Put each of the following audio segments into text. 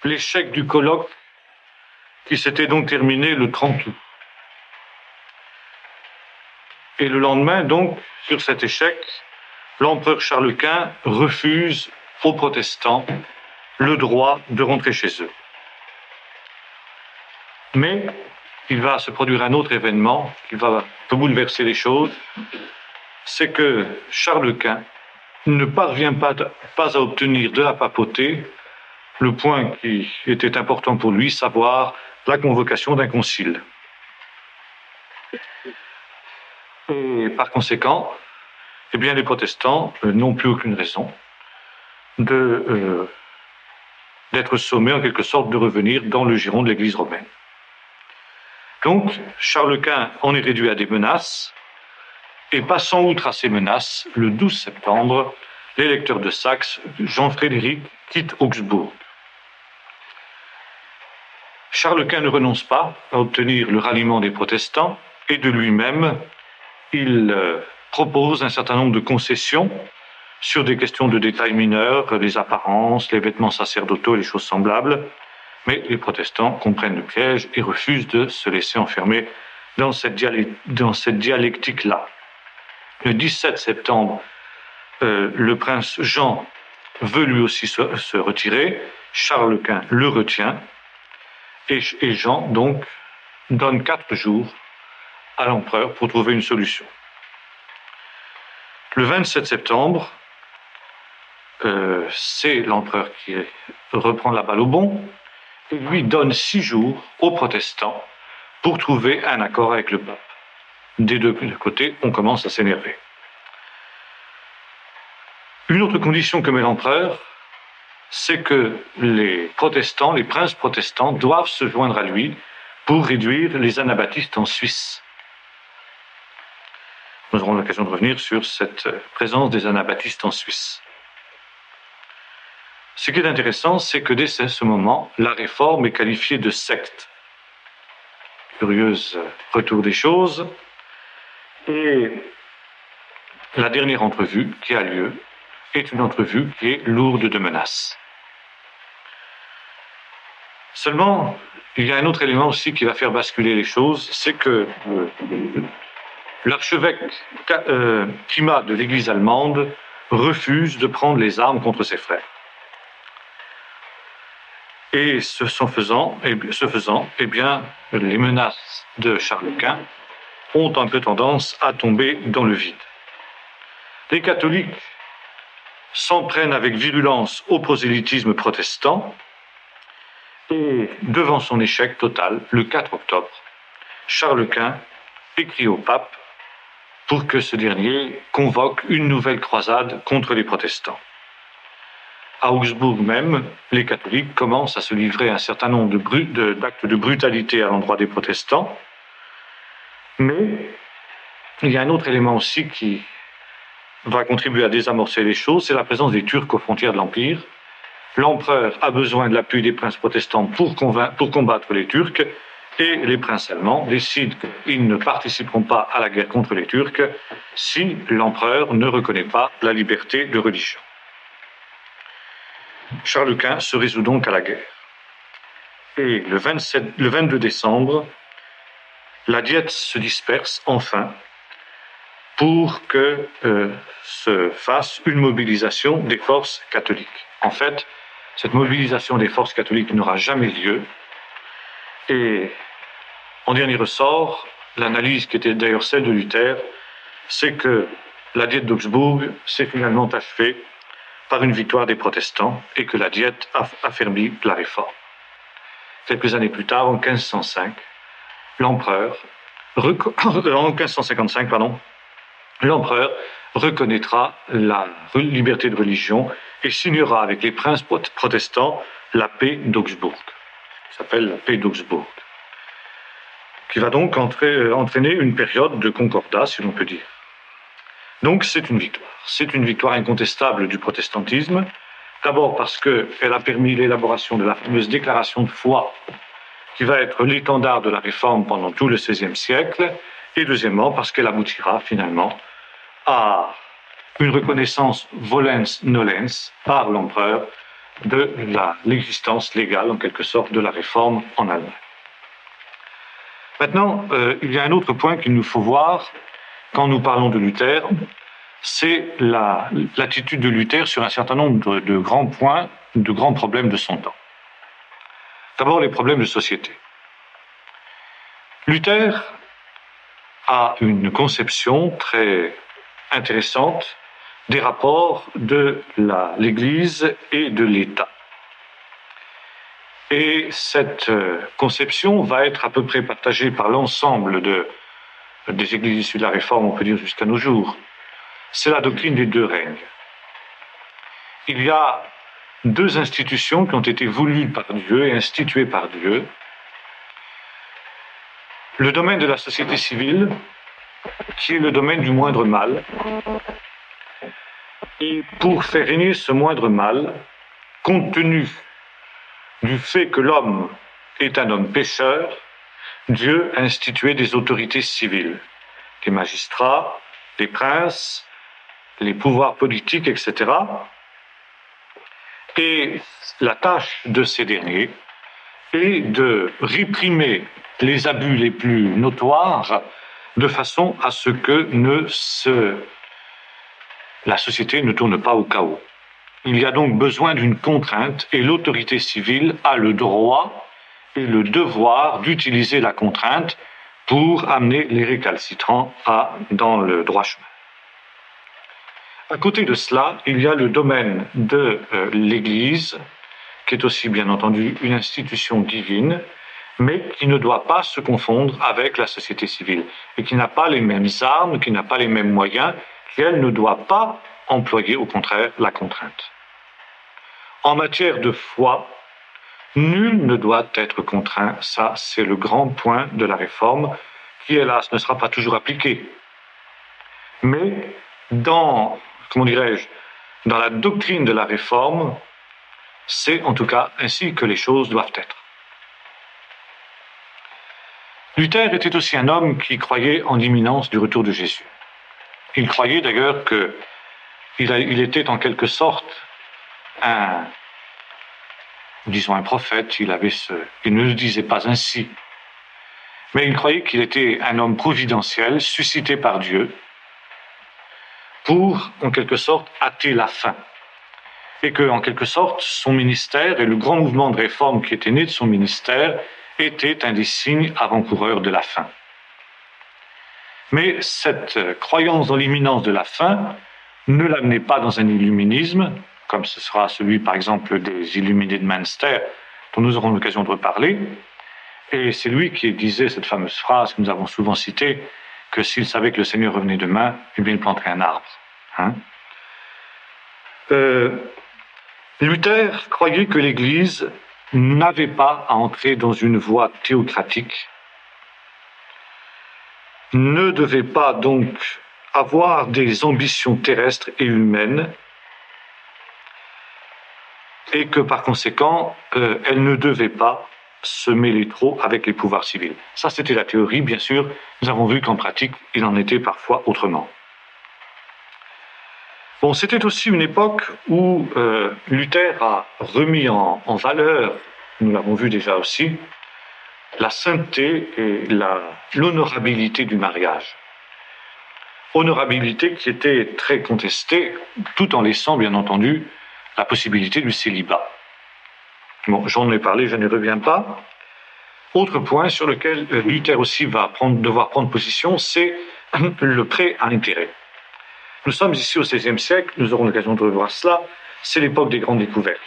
l'échec du colloque qui s'était donc terminé le 30 août. Et le lendemain, donc, sur cet échec, l'empereur Charles Quint refuse aux protestants le droit de rentrer chez eux. Mais il va se produire un autre événement qui va bouleverser les choses, c'est que Charles Quint ne parvient pas à obtenir de la papauté le point qui était important pour lui, savoir la convocation d'un concile. Et par conséquent, eh bien, les protestants n'ont plus aucune raison d'être sommés en quelque sorte de revenir dans le giron de l'Église romaine. Donc, Charles Quint en est réduit à des menaces, et passant outre à ces menaces, le 12 septembre, l'électeur de Saxe, Jean-Frédéric, quitte Augsbourg. Charles Quint ne renonce pas à obtenir le ralliement des protestants, et de lui-même, il propose un certain nombre de concessions sur des questions de détails mineurs, les apparences, les vêtements sacerdotaux, les choses semblables, mais les protestants comprennent le piège et refusent de se laisser enfermer dans cette dialectique-là. Le 17 septembre, le prince Jean veut lui aussi se retirer, Charles Quint le retient, et Jean, donc, donne 4 jours à l'empereur pour trouver une solution. Le 27 septembre, c'est l'empereur qui reprend la balle au bond et lui donne 6 jours aux protestants pour trouver un accord avec le pape. Des deux côtés, on commence à s'énerver. Une autre condition que met l'empereur, c'est que les protestants, les princes protestants, doivent se joindre à lui pour réduire les anabaptistes en Suisse. Nous aurons l'occasion de revenir sur cette présence des anabaptistes en Suisse. Ce qui est intéressant, c'est que dès ce moment, la réforme est qualifiée de secte. Curieuse retour des choses. Et la dernière entrevue qui a lieu est une entrevue qui est lourde de menaces. Seulement, il y a un autre élément aussi qui va faire basculer les choses, c'est que l'archevêque Primat de l'Église allemande refuse de prendre les armes contre ses frères. Et ce faisant, eh bien, les menaces de Charles Quint ont un peu tendance à tomber dans le vide. Les catholiques s'en prennent avec virulence au prosélytisme protestant, et devant son échec total, le 4 octobre, Charles Quint écrit au pape pour que ce dernier convoque une nouvelle croisade contre les protestants. À Augsbourg même, les catholiques commencent à se livrer à un certain nombre d'actes de brutalité à l'endroit des protestants, mais il y a un autre élément aussi qui va contribuer à désamorcer les choses, c'est la présence des Turcs aux frontières de l'Empire. L'empereur a besoin de l'appui des princes protestants pour combattre les Turcs, et les princes allemands décident qu'ils ne participeront pas à la guerre contre les Turcs si l'empereur ne reconnaît pas la liberté de religion. Charles Quint se résout donc à la guerre. Et le 22 décembre, la Diète se disperse enfin pour que se fasse une mobilisation des forces catholiques. En fait, cette mobilisation des forces catholiques n'aura jamais lieu. Et en dernier ressort, l'analyse qui était d'ailleurs celle de Luther, c'est que la Diète d'Augsbourg s'est finalement achevée par une victoire des protestants et que la Diète a affermi la réforme. Quelques années plus tard, en 1555, l'empereur reconnaîtra la liberté de religion et signera avec les princes protestants la paix d'Augsbourg, qui s'appelle la paix d'Augsbourg, qui va donc entraîner une période de concordat, si l'on peut dire. Donc c'est une victoire. C'est une victoire incontestable du protestantisme, d'abord parce qu'elle a permis l'élaboration de la fameuse déclaration de foi, qui va être l'étendard de la réforme pendant tout le XVIe siècle, et deuxièmement parce qu'elle aboutira finalement à une reconnaissance volens nolens par l'empereur de l'existence légale, en quelque sorte, de la réforme en Allemagne. Maintenant, il y a un autre point qu'il nous faut voir quand nous parlons de Luther, c'est l'attitude de Luther sur un certain nombre de grands points, de grands problèmes de son temps. D'abord, les problèmes de société. Luther a une conception très intéressante des rapports de l'Église et de l'État. Et cette conception va être à peu près partagée par l'ensemble des églises issues de la Réforme, on peut dire jusqu'à nos jours. C'est la doctrine des deux règnes. Il y a deux institutions qui ont été voulues par Dieu et instituées par Dieu. Le domaine de la société civile, qui est le domaine du moindre mal. Et pour faire régner ce moindre mal, compte tenu du fait que l'homme est un homme pécheur, Dieu a institué des autorités civiles, des magistrats, des princes, les pouvoirs politiques, etc. Et la tâche de ces derniers est de réprimer les abus les plus notoires de façon à ce que la société ne tourne pas au chaos. Il y a donc besoin d'une contrainte et l'autorité civile a le droit et le devoir d'utiliser la contrainte pour amener les récalcitrants dans le droit chemin. À côté de cela, il y a le domaine de l'Église, qui est aussi bien entendu une institution divine, mais qui ne doit pas se confondre avec la société civile et qui n'a pas les mêmes armes, qui n'a pas les mêmes moyens, qui elle ne doit pas employer au contraire la contrainte. En matière de foi, nul ne doit être contraint. Ça, c'est le grand point de la réforme qui, hélas, ne sera pas toujours appliqué. Mais dans la doctrine de la réforme, c'est en tout cas ainsi que les choses doivent être. Luther était aussi un homme qui croyait en l'imminence du retour de Jésus. Il croyait d'ailleurs qu'il était en quelque sorte un prophète. Il ne le disait pas ainsi, mais il croyait qu'il était un homme providentiel, suscité par Dieu, pour, en quelque sorte, hâter la fin. Et que, en quelque sorte, son ministère et le grand mouvement de réforme qui était né de son ministère était un des signes avant-coureurs de la fin. Mais cette croyance dans l'imminence de la fin ne l'amenait pas dans un illuminisme, comme ce sera celui, par exemple, des illuminés de Münster, dont nous aurons l'occasion de reparler. Et c'est lui qui disait cette fameuse phrase que nous avons souvent citée, que s'il savait que le Seigneur revenait demain, eh bien, il planterait un arbre. Luther croyait que l'Église n'avait pas à entrer dans une voie théocratique, ne devait pas donc avoir des ambitions terrestres et humaines, et que par conséquent, elle ne devait pas se mêler trop avec les pouvoirs civils. Ça, c'était la théorie, bien sûr. Nous avons vu qu'en pratique, il en était parfois autrement. Bon, c'était aussi une époque où Luther a remis en valeur, nous l'avons vu déjà aussi, la sainteté et l'honorabilité du mariage. Honorabilité qui était très contestée, tout en laissant, bien entendu, la possibilité du célibat. Bon, j'en ai parlé, je n'y reviens pas. Autre point sur lequel Luther aussi va devoir prendre position, c'est le prêt à intérêt. Nous sommes ici au XVIe siècle, nous aurons l'occasion de revoir cela, c'est l'époque des grandes découvertes.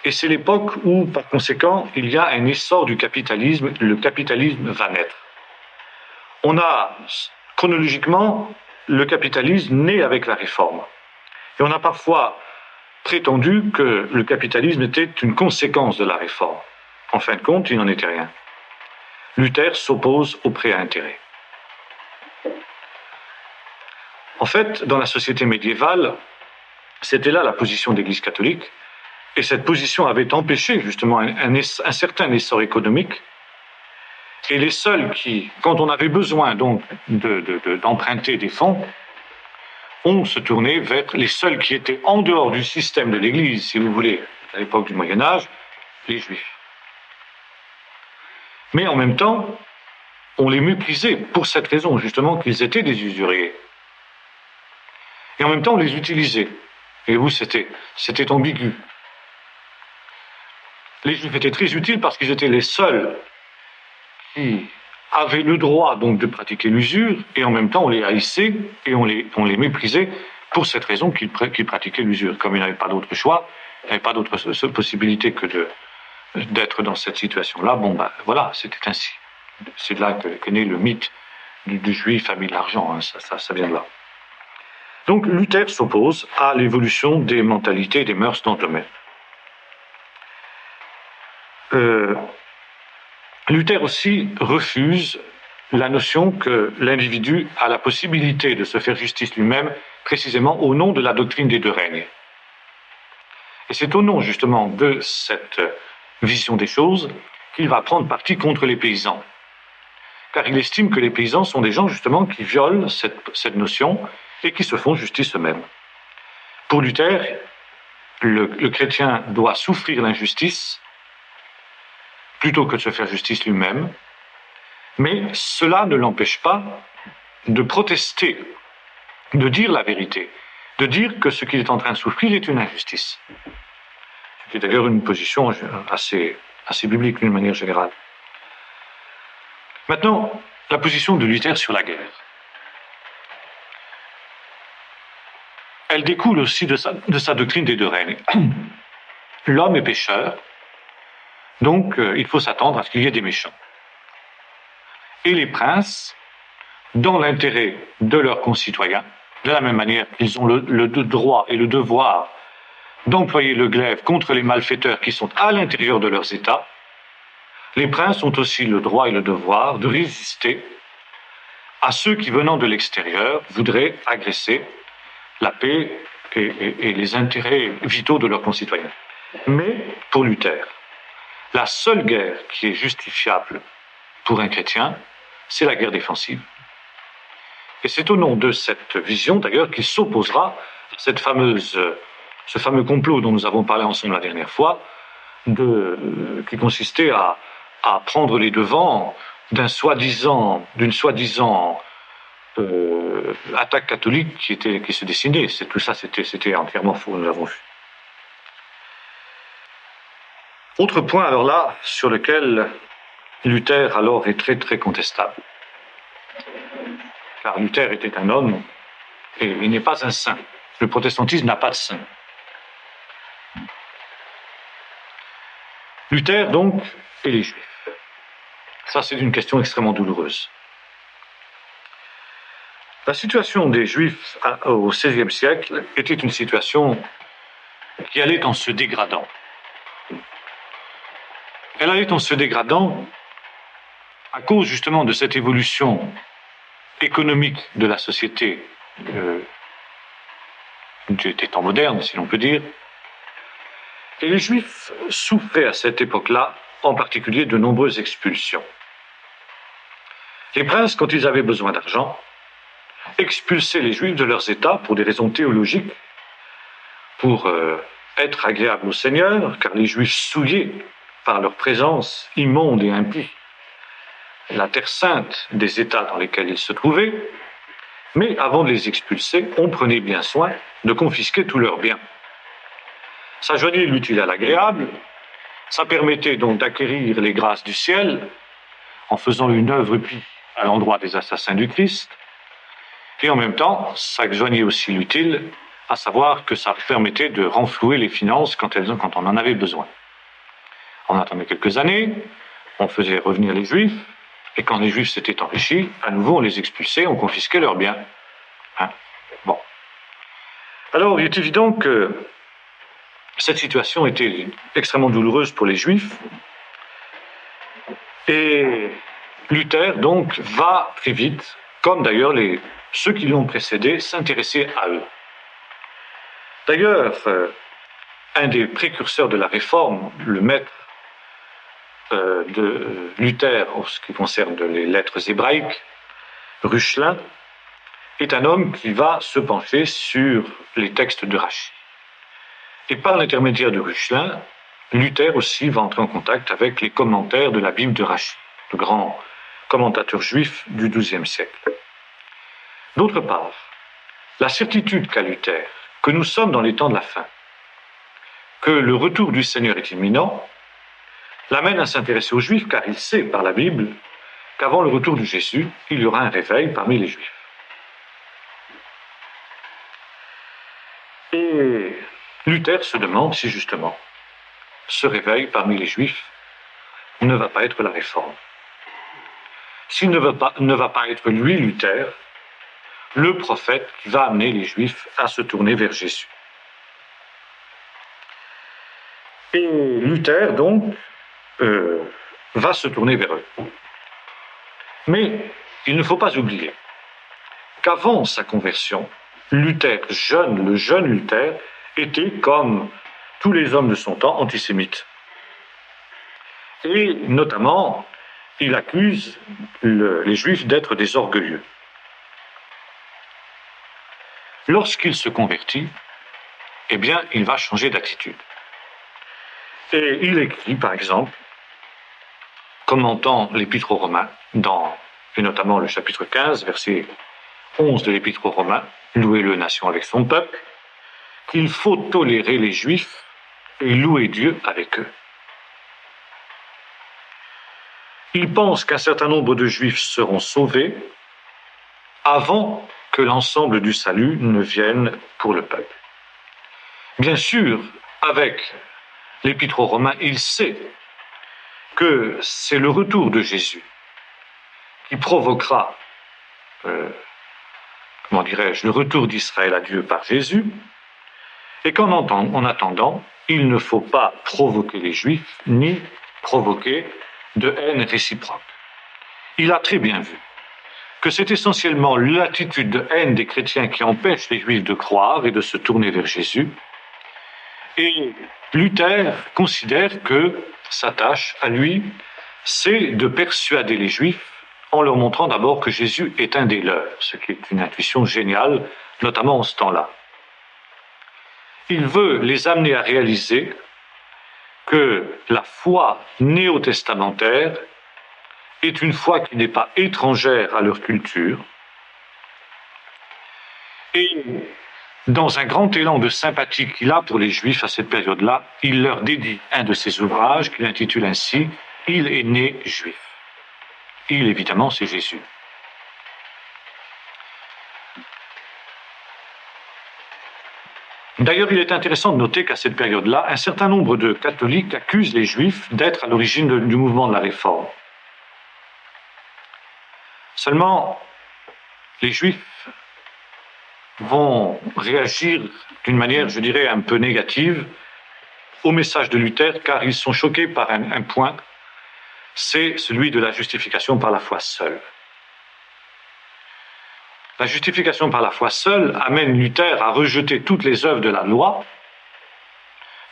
Et c'est l'époque où, par conséquent, il y a un essor du capitalisme, le capitalisme va naître. On a, chronologiquement, le capitalisme né avec la réforme. Et on a parfois prétendu que le capitalisme était une conséquence de la réforme. En fin de compte, il n'en était rien. Luther s'oppose au prêt à intérêt. En fait, dans la société médiévale, c'était là la position de l'Église catholique, et cette position avait empêché justement un certain essor économique, et les seuls qui, quand on avait besoin donc d'emprunter des fonds, on se tournait vers les seuls qui étaient en dehors du système de l'Église, si vous voulez, à l'époque du Moyen-Âge, les Juifs. Mais en même temps, on les méprisait pour cette raison, justement, qu'ils étaient des usuriers. Et en même temps, on les utilisait. Et vous, c'était ambigu. Les Juifs étaient très utiles parce qu'ils étaient les seuls qui avaient le droit donc de pratiquer l'usure, et en même temps on les haïssait et on les méprisait pour cette raison qu'ils pratiquaient l'usure. Comme ils n'avaient pas d'autre choix, ils n'avaient pas d'autre possibilité que d'être dans cette situation-là, voilà, c'était ainsi. C'est de là qu'est né le mythe du Juif ami de l'argent, hein, ça vient de là. Donc Luther s'oppose à l'évolution des mentalités et des mœurs dans le domaine. Luther aussi refuse la notion que l'individu a la possibilité de se faire justice lui-même, précisément au nom de la doctrine des deux règnes. Et c'est au nom justement de cette vision des choses qu'il va prendre parti contre les paysans. Car il estime que les paysans sont des gens justement qui violent cette notion et qui se font justice eux-mêmes. Pour Luther, le chrétien doit souffrir l'injustice plutôt que de se faire justice lui-même, mais cela ne l'empêche pas de protester, de dire la vérité, de dire que ce qu'il est en train de souffrir est une injustice. C'est d'ailleurs une position assez biblique d'une manière générale. Maintenant, la position de Luther sur la guerre. Elle découle aussi de sa doctrine des deux règnes. L'homme est pécheur, donc il faut s'attendre à ce qu'il y ait des méchants. Et les princes, dans l'intérêt de leurs concitoyens, de la même manière qu'ils ont le droit et le devoir d'employer le glaive contre les malfaiteurs qui sont à l'intérieur de leurs États, les princes ont aussi le droit et le devoir de résister à ceux qui, venant de l'extérieur, voudraient agresser la paix et les intérêts vitaux de leurs concitoyens. Mais pour Luther, la seule guerre qui est justifiable pour un chrétien, c'est la guerre défensive. Et c'est au nom de cette vision, d'ailleurs, qu'il s'opposera à ce fameux complot dont nous avons parlé ensemble la dernière fois, qui consistait à prendre les devants d'une soi-disant attaque catholique qui se dessinait. Tout ça, c'était entièrement faux, nous l'avons vu. Autre point, alors là, sur lequel Luther, alors, est très, très contestable. Car Luther était un homme, et il n'est pas un saint. Le protestantisme n'a pas de saint. Luther, donc, et les Juifs. Ça, c'est une question extrêmement douloureuse. La situation des Juifs au XVIe siècle était une situation qui allait en se dégradant. Elle allait en se dégradant à cause justement de cette évolution économique de la société des temps modernes, si l'on peut dire. Et les Juifs souffraient à cette époque-là, en particulier, de nombreuses expulsions. Les princes, quand ils avaient besoin d'argent, expulsaient les Juifs de leurs États pour des raisons théologiques, pour être agréables au Seigneur, car les Juifs souillaient par leur présence immonde et impie la terre sainte des États dans lesquels ils se trouvaient, mais avant de les expulser, on prenait bien soin de confisquer tous leurs biens. Ça joignait l'utile à l'agréable, ça permettait donc d'acquérir les grâces du ciel en faisant une œuvre pie à l'endroit des assassins du Christ, et en même temps, ça joignait aussi l'utile, à savoir que ça permettait de renflouer les finances quand on en avait besoin. On attendait quelques années, on faisait revenir les Juifs, et quand les Juifs s'étaient enrichis, à nouveau on les expulsait, on confisquait leurs biens. Bon. Alors il est évident que cette situation était extrêmement douloureuse pour les Juifs, et Luther donc va très vite, comme d'ailleurs ceux qui l'ont précédé, s'intéresser à eux. D'ailleurs, un des précurseurs de la réforme, le maître de Luther en ce qui concerne les lettres hébraïques, Reuchlin, est un homme qui va se pencher sur les textes de Rachi. Et par l'intermédiaire de Reuchlin, Luther aussi va entrer en contact avec les commentaires de la Bible de Rachi, le grand commentateur juif du XIIe siècle. D'autre part, la certitude qu'a Luther que nous sommes dans les temps de la fin, que le retour du Seigneur est imminent, l'amène à s'intéresser aux Juifs, car il sait par la Bible qu'avant le retour de Jésus, il y aura un réveil parmi les Juifs. Et Luther se demande si justement ce réveil parmi les Juifs ne va pas être la réforme. S'il ne va pas être lui, Luther, le prophète qui va amener les Juifs à se tourner vers Jésus. Et Luther, donc, va se tourner vers eux. Mais il ne faut pas oublier qu'avant sa conversion, Luther, le jeune Luther, était, comme tous les hommes de son temps, antisémite. Et notamment, il accuse les Juifs d'être des orgueilleux. Lorsqu'il se convertit, eh bien, il va changer d'attitude. Et il écrit, par exemple, commentant l'Épître aux Romains, et notamment le chapitre 15, verset 11 de l'Épître aux Romains, « Louez-le, nation, avec son peuple », qu'il faut tolérer les Juifs et louer Dieu avec eux. Il pense qu'un certain nombre de Juifs seront sauvés avant que l'ensemble du salut ne vienne pour le peuple. Bien sûr, avec l'Épître aux Romains, il sait que c'est le retour de Jésus qui provoquera, le retour d'Israël à Dieu par Jésus, et qu'en attendant, il ne faut pas provoquer les Juifs, ni provoquer de haine réciproque. Il a très bien vu que c'est essentiellement l'attitude de haine des chrétiens qui empêche les Juifs de croire et de se tourner vers Jésus. Et Luther considère que sa tâche, à lui, c'est de persuader les Juifs en leur montrant d'abord que Jésus est un des leurs, ce qui est une intuition géniale, notamment en ce temps-là. Il veut les amener à réaliser que la foi néo-testamentaire est une foi qui n'est pas étrangère à leur culture. Et dans un grand élan de sympathie qu'il a pour les Juifs à cette période-là, il leur dédie un de ses ouvrages qu'il intitule ainsi « Il est né juif ». Il, évidemment, c'est Jésus. D'ailleurs, il est intéressant de noter qu'à cette période-là, un certain nombre de catholiques accusent les Juifs d'être à l'origine du mouvement de la Réforme. Seulement, les Juifs vont réagir d'une manière, je dirais, un peu négative au message de Luther, car ils sont choqués par un point, c'est celui de la justification par la foi seule. La justification par la foi seule amène Luther à rejeter toutes les œuvres de la loi,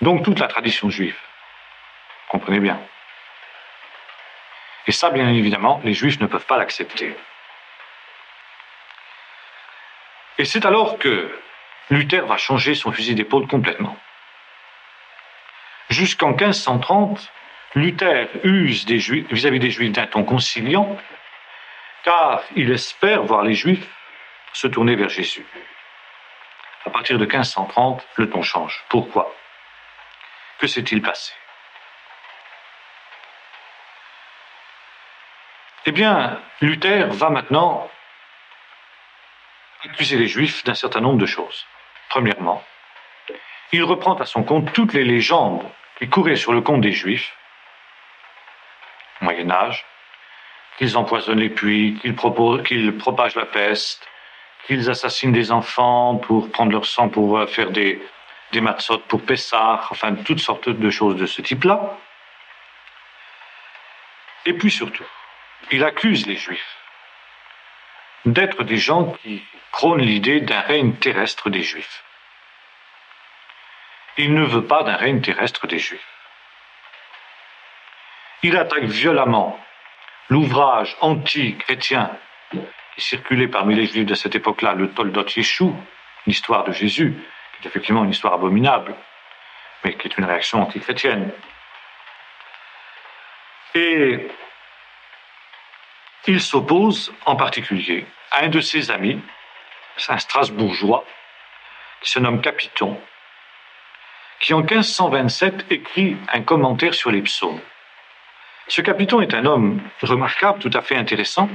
donc toute la tradition juive. Comprenez bien. Et ça, bien évidemment, les Juifs ne peuvent pas l'accepter. Et c'est alors que Luther va changer son fusil d'épaule complètement. Jusqu'en 1530, Luther use vis-à-vis des Juifs d'un ton conciliant, car il espère voir les Juifs se tourner vers Jésus. À partir de 1530, le ton change. Pourquoi? Que s'est-il passé? Eh bien, Luther va maintenant accuser les Juifs d'un certain nombre de choses. Premièrement, il reprend à son compte toutes les légendes qui couraient sur le compte des Juifs, au Moyen-Âge, qu'ils empoisonnent les puits, qu'ils propagent la peste, qu'ils assassinent des enfants pour prendre leur sang pour faire des matzot pour Pessah, enfin toutes sortes de choses de ce type-là. Et puis surtout, il accuse les Juifs d'être des gens qui prônent l'idée d'un règne terrestre des Juifs. Il ne veut pas d'un règne terrestre des Juifs. Il attaque violemment l'ouvrage anti-chrétien qui circulait parmi les Juifs de cette époque-là, le Toldot Yeshu, l'histoire de Jésus, qui est effectivement une histoire abominable, mais qui est une réaction antichrétienne. Et il s'oppose en particulier à un de ses amis, un Strasbourgeois, qui se nomme Capiton, qui en 1527 écrit un commentaire sur les psaumes. Ce Capiton est un homme remarquable, tout à fait intéressant,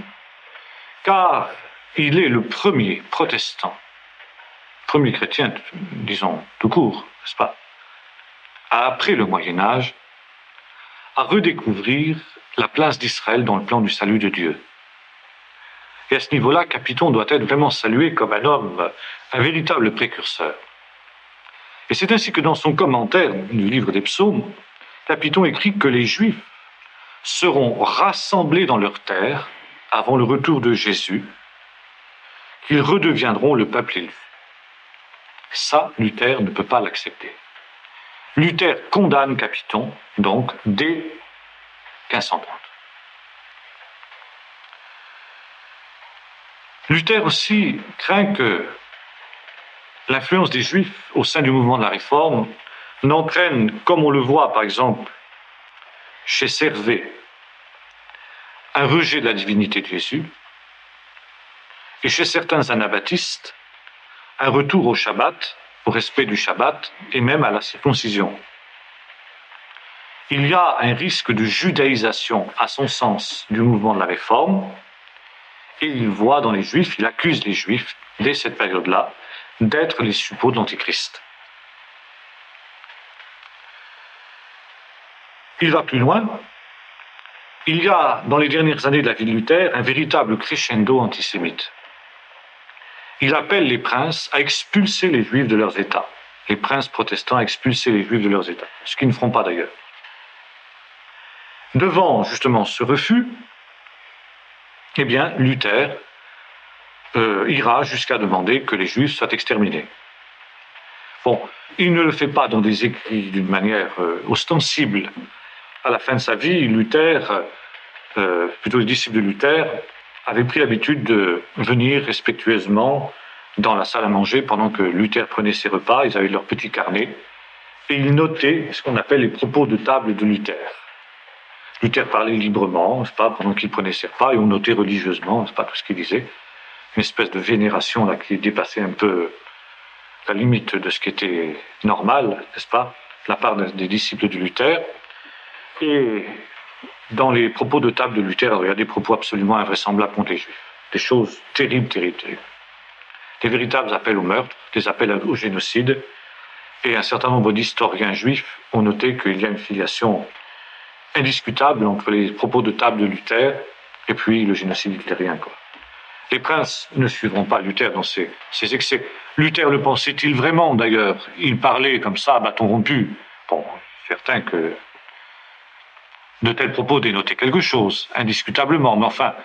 car il est le premier protestant, premier chrétien, disons, tout court, n'est-ce pas, après le Moyen-Âge, à redécouvrir la place d'Israël dans le plan du salut de Dieu. Et à ce niveau-là, Capiton doit être vraiment salué comme un homme, un véritable précurseur. Et c'est ainsi que dans son commentaire du livre des psaumes, Capiton écrit que les Juifs seront rassemblés dans leurs terres avant le retour de Jésus, qu'ils redeviendront le peuple élu. Ça, Luther ne peut pas l'accepter. Luther condamne Capiton, donc, dès 1530. Luther aussi craint que l'influence des Juifs au sein du mouvement de la Réforme n'entraîne, comme on le voit par exemple chez Servet, un rejet de la divinité de Jésus, et chez certains anabaptistes, un retour au Shabbat, au respect du Shabbat, et même à la circoncision. Il y a un risque de judaïsation, à son sens, du mouvement de la Réforme, et il voit dans les Juifs, il accuse les Juifs, dès cette période-là, d'être les suppôts de l'Antichrist. Il va plus loin. Il y a, dans les dernières années de la vie de Luther, un véritable crescendo antisémite. Il appelle les princes à expulser les Juifs de leurs États. Les princes protestants à expulser les Juifs de leurs États, ce qu'ils ne feront pas d'ailleurs. Devant justement ce refus, eh bien, Luther ira jusqu'à demander que les Juifs soient exterminés. Bon, il ne le fait pas dans des écrits d'une manière ostensible. À la fin de sa vie, Luther, plutôt les disciples de Luther, avaient pris l'habitude de venir respectueusement dans la salle à manger pendant que Luther prenait ses repas. Ils avaient leur petit carnet et ils notaient ce qu'on appelle les propos de table de Luther. Luther parlait librement, n'est-ce pas, pendant qu'il prenait ses repas, et on notait religieusement, n'est-ce pas, tout ce qu'il disait. Une espèce de vénération là qui dépassait un peu la limite de ce qui était normal, n'est-ce pas, de la part des disciples de Luther. Et dans les propos de table de Luther, il y a des propos absolument invraisemblables contre les Juifs. Des choses terribles, terribles, terribles. Des véritables appels au meurtre, des appels au génocide. Et un certain nombre d'historiens juifs ont noté qu'il y a une filiation indiscutable entre les propos de table de Luther et puis le génocide hitlérien, quoi. Les princes ne suivront pas Luther dans ses excès. Luther le pensait-il vraiment, d'ailleurs? Il parlait comme ça, à bâton rompu. Bon, certain que de tels propos dénotaient quelque chose, indiscutablement. Mais enfin,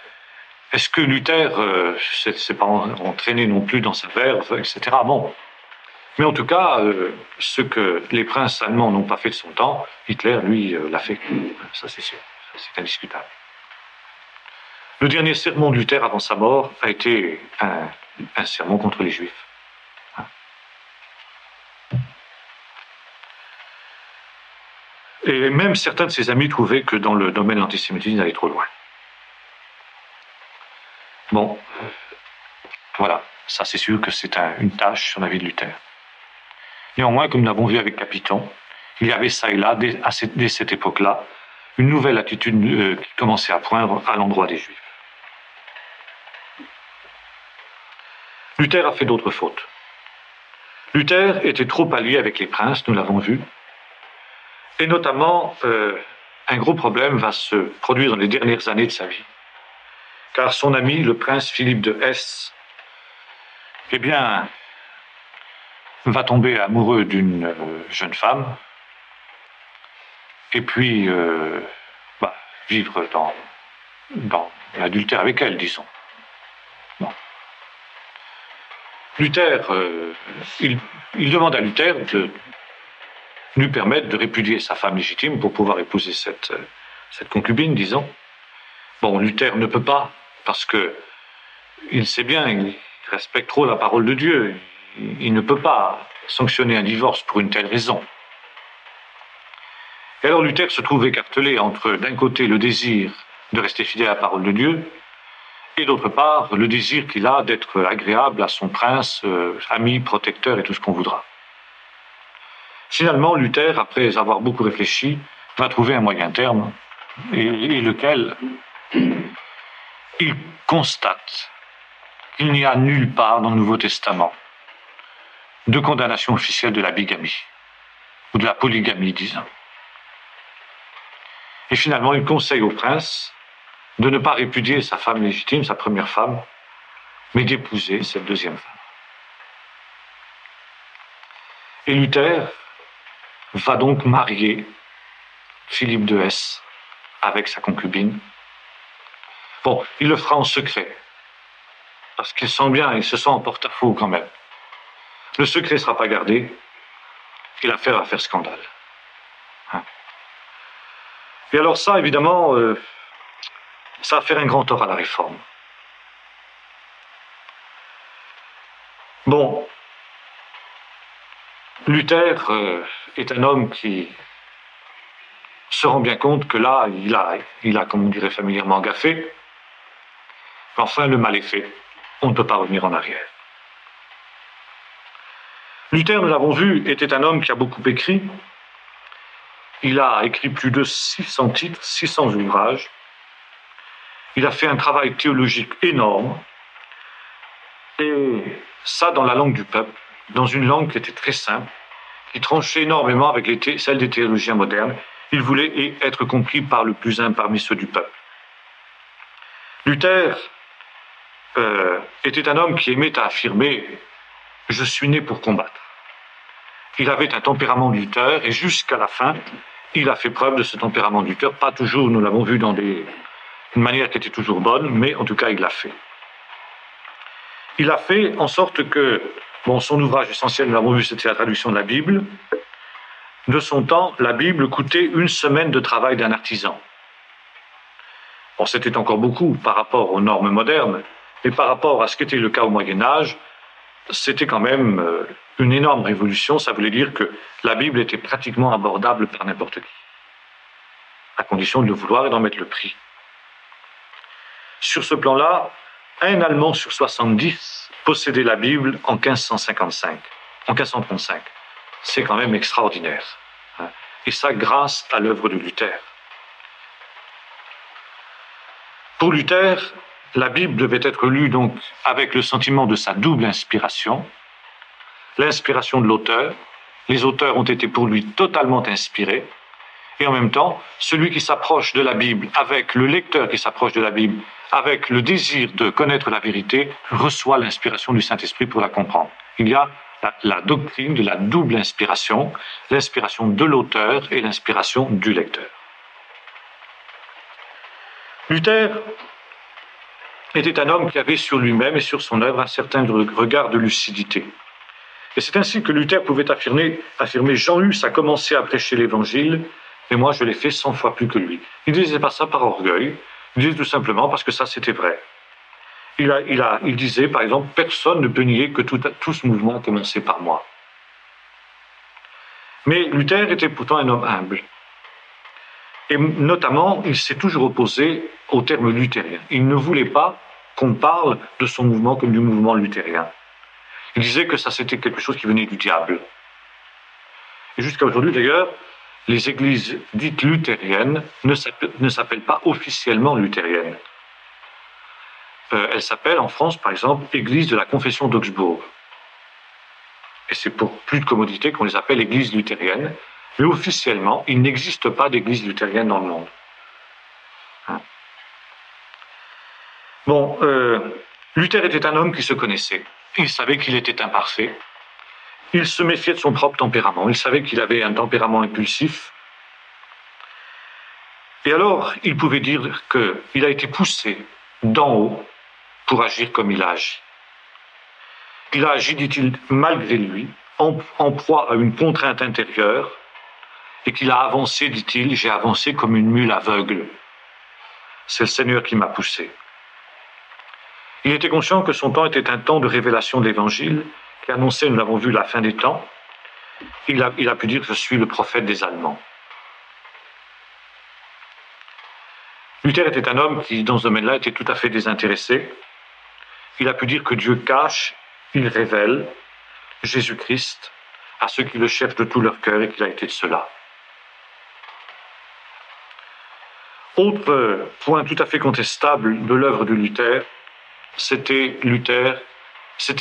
est-ce que Luther s'est pas entraîné non plus dans sa verve, etc. Bon. Mais en tout cas, ce que les princes allemands n'ont pas fait de son temps, Hitler, lui, l'a fait. Ça, c'est sûr. Ça, c'est indiscutable. Le dernier sermon de Luther avant sa mort a été un sermon contre les Juifs. Et même certains de ses amis trouvaient que dans le domaine de l'antisémitisme, il allait trop loin. Bon, voilà, ça c'est sûr que c'est une tâche sur la vie de Luther. Néanmoins, comme nous l'avons vu avec Capiton, il y avait ça et là, dès cette époque-là, une nouvelle attitude qui commençait à poindre à l'endroit des Juifs. Luther a fait d'autres fautes. Luther était trop allié avec les princes, nous l'avons vu, et notamment un gros problème va se produire dans les dernières années de sa vie, car son ami, le prince Philippe de Hesse, eh bien, va tomber amoureux d'une jeune femme, et puis vivre dans l'adultère avec elle, disons. Bon. Luther, il demande à Luther de lui permettre de répudier sa femme légitime pour pouvoir épouser cette concubine, disons. Bon, Luther ne peut pas, parce que il sait bien, il respecte trop la parole de Dieu. Il ne peut pas sanctionner un divorce pour une telle raison. Et alors Luther se trouve écartelé entre, d'un côté, le désir de rester fidèle à la parole de Dieu, et d'autre part, le désir qu'il a d'être agréable à son prince, ami, protecteur et tout ce qu'on voudra. Finalement, Luther, après avoir beaucoup réfléchi, va trouver un moyen terme, et lequel il constate qu'il n'y a nulle part dans le Nouveau Testament de condamnation officielle de la bigamie, ou de la polygamie, disons. Et finalement, il conseille au prince de ne pas répudier sa femme légitime, sa première femme, mais d'épouser cette deuxième femme. Et Luther va donc marier Philippe de Hesse avec sa concubine. Bon, il le fera en secret, parce qu'il sent bien, il se sent en porte-à-faux quand même. Le secret ne sera pas gardé, et l'affaire va faire scandale. Et alors ça, évidemment, ça va faire un grand tort à la Réforme. Bon, Luther est un homme qui se rend bien compte que là, il a, comme on dirait familièrement, gaffé. Enfin, le mal est fait. On ne peut pas revenir en arrière. Luther, nous l'avons vu, était un homme qui a beaucoup écrit. Il a écrit plus de 600 titres, 600 ouvrages. Il a fait un travail théologique énorme. Et ça dans la langue du peuple, dans une langue qui était très simple, qui tranchait énormément avec celle des théologiens modernes. Il voulait être compris par le plus humble parmi ceux du peuple. Luther était un homme qui aimait à affirmer « je suis né pour combattre ». Il avait un tempérament de lutteur et jusqu'à la fin, il a fait preuve de ce tempérament de lutteur. Pas toujours, nous l'avons vu, d'une manière qui était toujours bonne, mais en tout cas, il l'a fait. Il a fait en sorte que, son ouvrage essentiel, nous l'avons vu, c'était la traduction de la Bible. De son temps, la Bible coûtait 1 semaine de travail d'un artisan. Bon, c'était encore beaucoup par rapport aux normes modernes, mais par rapport à ce qu'était le cas au Moyen-Âge, c'était quand même une énorme révolution. Ça voulait dire que la Bible était pratiquement abordable par n'importe qui, à condition de le vouloir et d'en mettre le prix. Sur ce plan-là, un Allemand sur 70 possédait la Bible en 1535. C'est quand même extraordinaire. Et ça grâce à l'œuvre de Luther. Pour Luther, la Bible devait être lue donc avec le sentiment de sa double inspiration, l'inspiration de l'auteur. Les auteurs ont été pour lui totalement inspirés, et en même temps, celui qui s'approche de la Bible, avec le lecteur qui s'approche de la Bible, avec le désir de connaître la vérité, reçoit l'inspiration du Saint-Esprit pour la comprendre. Il y a la doctrine de la double inspiration, l'inspiration de l'auteur et l'inspiration du lecteur. Luther était un homme qui avait sur lui-même et sur son œuvre un certain regard de lucidité. Et c'est ainsi que Luther pouvait affirmer « Jean-Hus a commencé à prêcher l'Évangile, et moi je l'ai fait 100 fois plus que lui ». Il ne disait pas ça par orgueil, il disait tout simplement parce que ça c'était vrai. Il disait, par exemple, « Personne ne peut nier que tout ce mouvement a commencé par moi ». Mais Luther était pourtant un homme humble. Et notamment, il s'est toujours opposé au terme luthérien. Il ne voulait pas qu'on parle de son mouvement comme du mouvement luthérien. Il disait que ça c'était quelque chose qui venait du diable. Et jusqu'à aujourd'hui d'ailleurs, les églises dites luthériennes ne s'appellent pas officiellement luthériennes. Elles s'appellent en France, par exemple, Église de la Confession d'Augsbourg. Et c'est pour plus de commodité qu'on les appelle Églises luthériennes. Mais officiellement, il n'existe pas d'église luthérienne dans le monde. Luther était un homme qui se connaissait. Il savait qu'il était imparfait. Il se méfiait de son propre tempérament. Il savait qu'il avait un tempérament impulsif. Et alors, il pouvait dire qu'il a été poussé d'en haut pour agir comme il a agi. Il a agi, dit-il, malgré lui, en proie à une contrainte intérieure, et qu'il a avancé, dit-il, j'ai avancé comme une mule aveugle. C'est le Seigneur qui m'a poussé. Il était conscient que son temps était un temps de révélation de l'Évangile, qui annonçait, nous l'avons vu, la fin des temps. Il a pu dire, je suis le prophète des Allemands. Luther était un homme qui, dans ce domaine-là, était tout à fait désintéressé. Il a pu dire que Dieu cache, il révèle Jésus-Christ à ceux qui le cherchent de tout leur cœur et qu'il a été de cela. Autre point tout à fait contestable de l'œuvre de Luther, c'était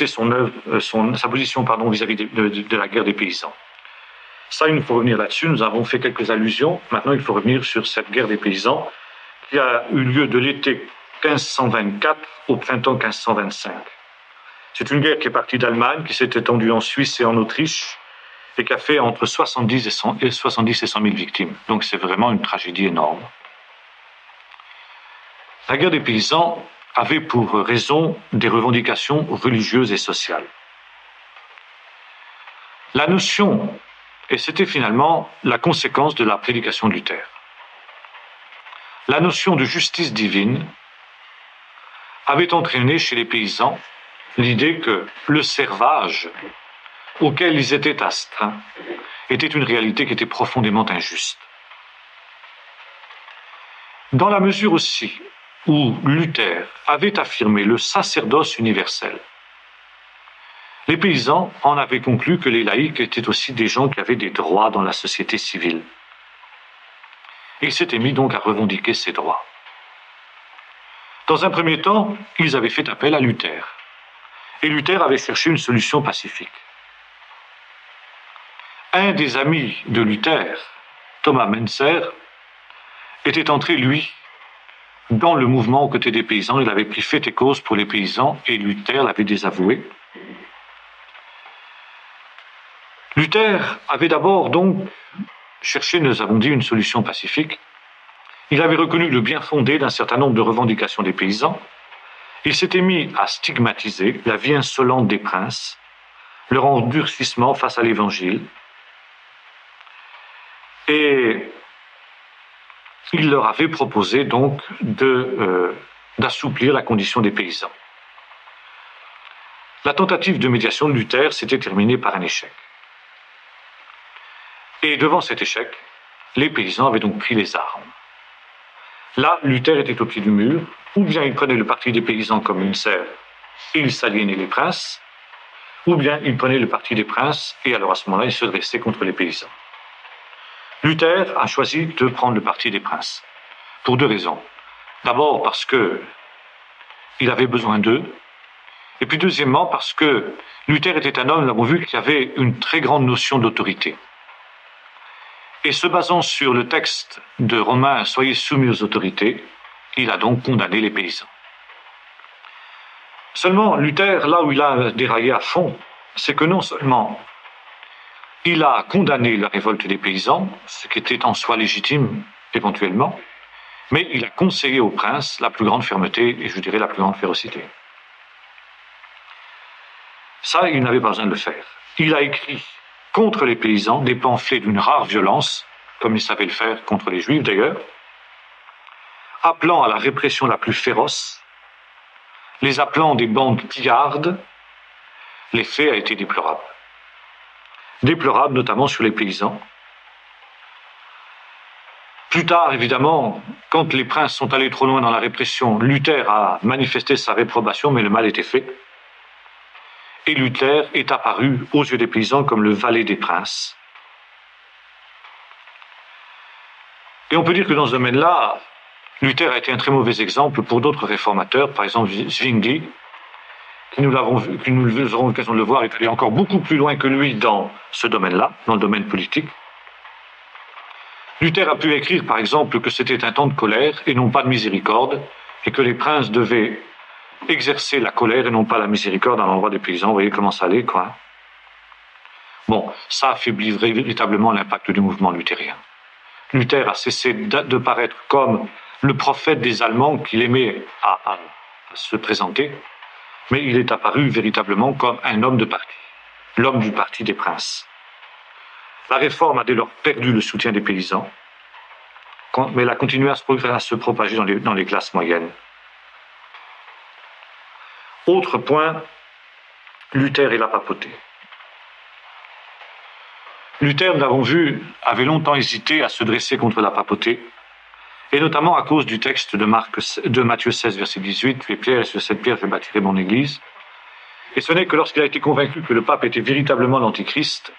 sa position vis-à-vis de la guerre des paysans. Ça, il nous faut revenir là-dessus. Nous avons fait quelques allusions. Maintenant, il faut revenir sur cette guerre des paysans qui a eu lieu de l'été 1524 au printemps 1525. C'est une guerre qui est partie d'Allemagne, qui s'est étendue en Suisse et en Autriche, et qui a fait entre 70 et 100 000 victimes. Donc c'est vraiment une tragédie énorme. La guerre des paysans avait pour raison des revendications religieuses et sociales. La notion, et c'était finalement la conséquence de la prédication de Luther, la notion de justice divine avait entraîné chez les paysans l'idée que le servage auquel ils étaient astreints était une réalité qui était profondément injuste. Dans la mesure aussi où Luther avait affirmé le sacerdoce universel, les paysans en avaient conclu que les laïcs étaient aussi des gens qui avaient des droits dans la société civile. Et ils s'étaient mis donc à revendiquer ces droits. Dans un premier temps, ils avaient fait appel à Luther. Et Luther avait cherché une solution pacifique. Un des amis de Luther, Thomas Menzer, était entré, lui, dans le mouvement aux côtés des paysans. Il avait pris fait et cause pour les paysans et Luther l'avait désavoué. Luther avait d'abord donc cherché, nous avons dit, une solution pacifique. Il avait reconnu le bien fondé d'un certain nombre de revendications des paysans. Il s'était mis à stigmatiser la vie insolente des princes, leur endurcissement face à l'Évangile. Et il leur avait proposé donc d'assouplir la condition des paysans. La tentative de médiation de Luther s'était terminée par un échec. Et devant cet échec, les paysans avaient donc pris les armes. Là, Luther était au pied du mur, ou bien il prenait le parti des paysans comme une serre et il s'aliénait les princes, ou bien il prenait le parti des princes et alors à ce moment-là, il se dressait contre les paysans. Luther a choisi de prendre le parti des princes, pour deux raisons. D'abord parce qu'il avait besoin d'eux, et puis deuxièmement parce que Luther était un homme, nous l'avons vu, qui avait une très grande notion d'autorité. Et se basant sur le texte de Romains « Soyez soumis aux autorités », il a donc condamné les paysans. Seulement, Luther, là où il a déraillé à fond, c'est que non seulement il a condamné la révolte des paysans, ce qui était en soi légitime éventuellement, mais il a conseillé aux princes la plus grande fermeté et je dirais la plus grande férocité. Ça, il n'avait pas besoin de le faire. Il a écrit contre les paysans des pamphlets d'une rare violence, comme il savait le faire contre les Juifs d'ailleurs, appelant à la répression la plus féroce, les appelant des bandes pillardes. L'effet a été déplorable. Déplorable notamment sur les paysans. Plus tard, évidemment, quand les princes sont allés trop loin dans la répression, Luther a manifesté sa réprobation, mais le mal était fait. Et Luther est apparu aux yeux des paysans comme le valet des princes. Et on peut dire que dans ce domaine-là, Luther a été un très mauvais exemple pour d'autres réformateurs, par exemple Zwingli, qui nous aurons l'occasion de le voir, est allé encore beaucoup plus loin que lui dans ce domaine-là, dans le domaine politique. Luther a pu écrire, par exemple, que c'était un temps de colère et non pas de miséricorde, et que les princes devaient exercer la colère et non pas la miséricorde à l'endroit des paysans. Vous voyez comment ça allait, quoi. Bon, ça affaiblit véritablement l'impact du mouvement luthérien. Luther a cessé de paraître comme le prophète des Allemands qu'il aimait à se présenter, mais il est apparu véritablement comme un homme de parti, l'homme du parti des princes. La réforme a dès lors perdu le soutien des paysans, mais elle a continué à se propager dans les classes moyennes. Autre point, Luther et la papauté. Luther, nous l'avons vu, avait longtemps hésité à se dresser contre la papauté, et notamment à cause du texte de Matthieu 16, verset 18, « Tu es Pierre, et sur cette pierre je bâtirai mon Église ». Et ce n'est que lorsqu'il a été convaincu que le pape était véritablement l'Antichrist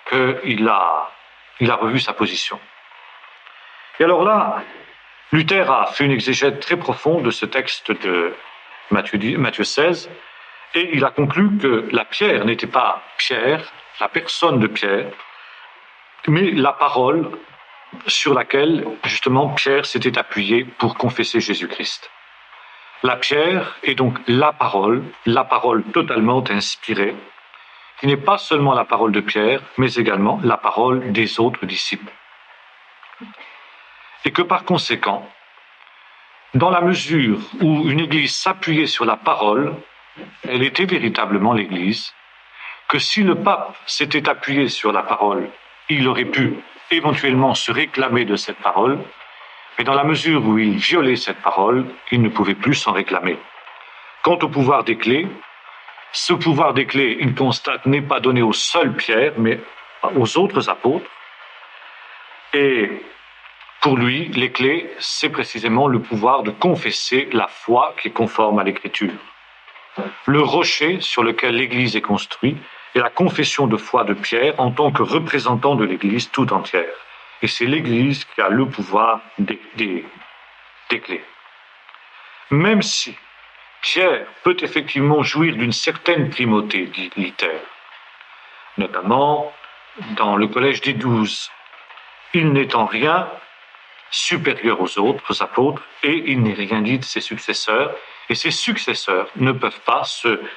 qu'il a revu sa position. Et alors là, Luther a fait une exégèse très profonde de ce texte de Matthieu 16, et il a conclu que la pierre n'était pas Pierre, la personne de Pierre, mais la parole sur laquelle, justement, Pierre s'était appuyé pour confesser Jésus-Christ. La pierre est donc la parole totalement inspirée, qui n'est pas seulement la parole de Pierre, mais également la parole des autres disciples. Et que par conséquent, dans la mesure où une Église s'appuyait sur la parole, elle était véritablement l'Église, que si le pape s'était appuyé sur la parole, il aurait pu éventuellement se réclamer de cette parole, mais dans la mesure où il violait cette parole, il ne pouvait plus s'en réclamer. Quant au pouvoir des clés, ce pouvoir des clés, il constate, n'est pas donné au seul Pierre, mais aux autres apôtres. Et pour lui, les clés, c'est précisément le pouvoir de confesser la foi qui est conforme à l'Écriture. Le rocher sur lequel l'Église est construite est la confession de foi de Pierre en tant que représentant de l'Église tout entière. Et c'est l'Église qui a le pouvoir des clés. Même si Pierre peut effectivement jouir d'une certaine primauté, dit Luther, notamment dans le collège des 12. Il n'est en rien supérieur aux autres apôtres et il n'est rien dit de ses successeurs. Et ses successeurs ne peuvent pas,